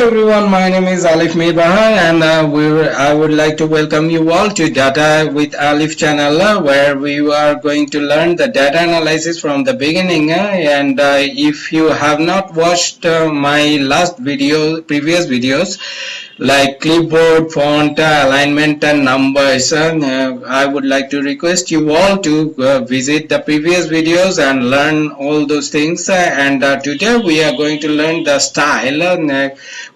everyone, my name is Alif and I would like to welcome you all to Data with Alif channel where we are going to learn the data analysis from the beginning if you have not watched my previous videos like clipboard, font, alignment and numbers, I would like to request you all to visit the previous videos and learn all those things today we are going to learn the style.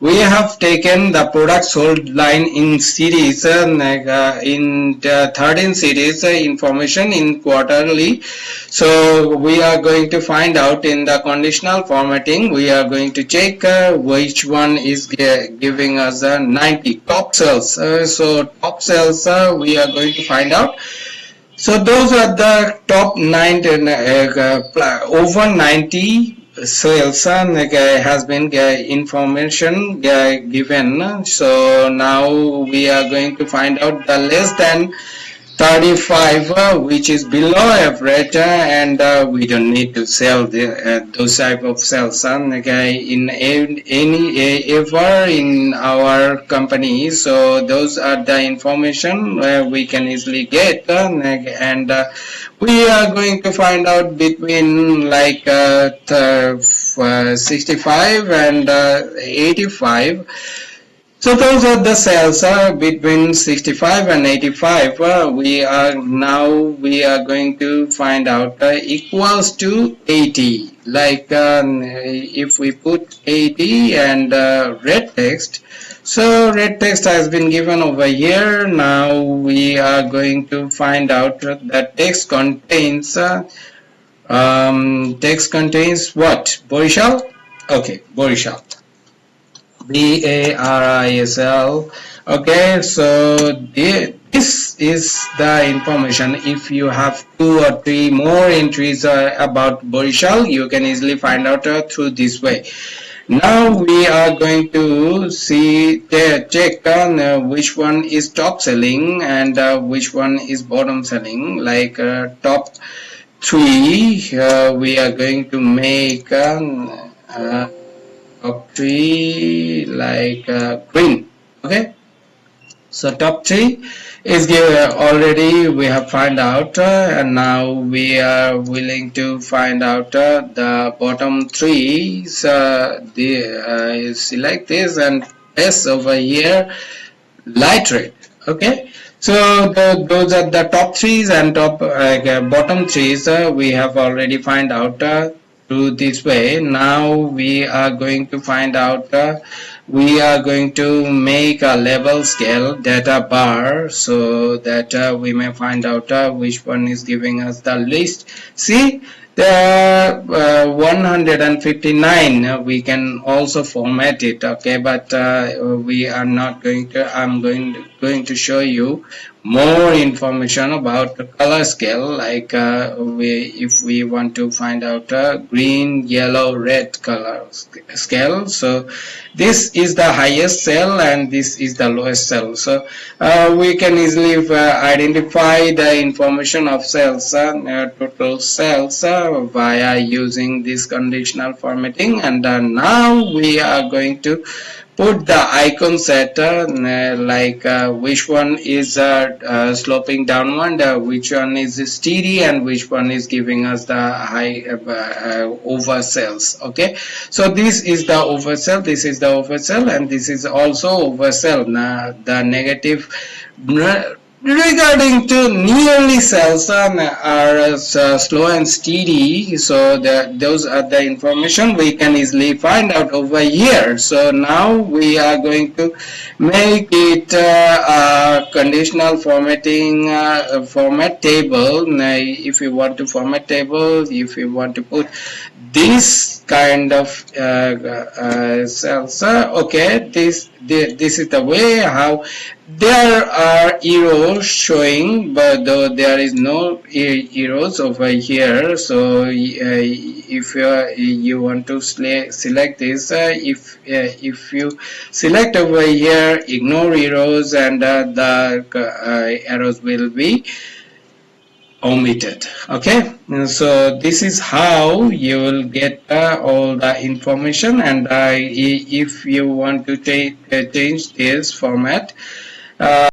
We have taken the product sold line in series in 13 series information in quarterly. So we are going to find out in the conditional formatting. We are going to check which one is giving us 90 top cells. So top cells we are going to find out. So those are the top 90 over 90 sales has been information given. So now we are going to find out the less than 35 which is below average we don't need to sell those type of cells in any ever in our company. So those are the information we can easily get we are going to find out between like 65 and 85. So those are the cells between 65 and 85. We are going to find out equals to 80. Like if we put 80 and red text. So red text has been given over here. Now we are going to find out that text contains what? Borisal? Okay, Borisal. BARISL. Okay, so this is the information. If you have 2 or 3 more entries about Borisal, you can easily find out through this way. Now we are going to check on which one is top selling and which one is bottom selling. Like top 3, we are going to make top 3 like green. Okay, so top 3 is given already. We have find out and now we are willing to find out the bottom 3. So select this and press over here light red. Okay, so those are the top 3s and bottom 3s we have already find out through this way. Now we are going to find out we are going to make a level scale data bar so that we may find out which one is giving us the least. See, the 159 we can also format it, okay, but we are not going to. I'm going to show you more information about the color scale, like if we want to find out green, yellow, red color scale. So this is the highest cell and this is the lowest cell. So we can easily identify the information of cells, total cells via using this conditional formatting. And now we are going to put the icon set like which one is sloping downward, which one is steady, and which one is giving us the high over cells. Okay, so this is the oversell, this is the oversell, and this is also oversell. Now the negative regarding to nearly cells are slow and steady. So those are the information we can easily find out over here. So now we are going to make it a conditional formatting format table. Now, if you want to format table, if you want to put this kind of cells, okay, this is the way how there are arrows showing, but though there is no arrows over here. So if you want to select this, if you select over here, ignore arrows, and the arrows will be omitted. Okay, so this is how you will get all the information, and if you want to change this format,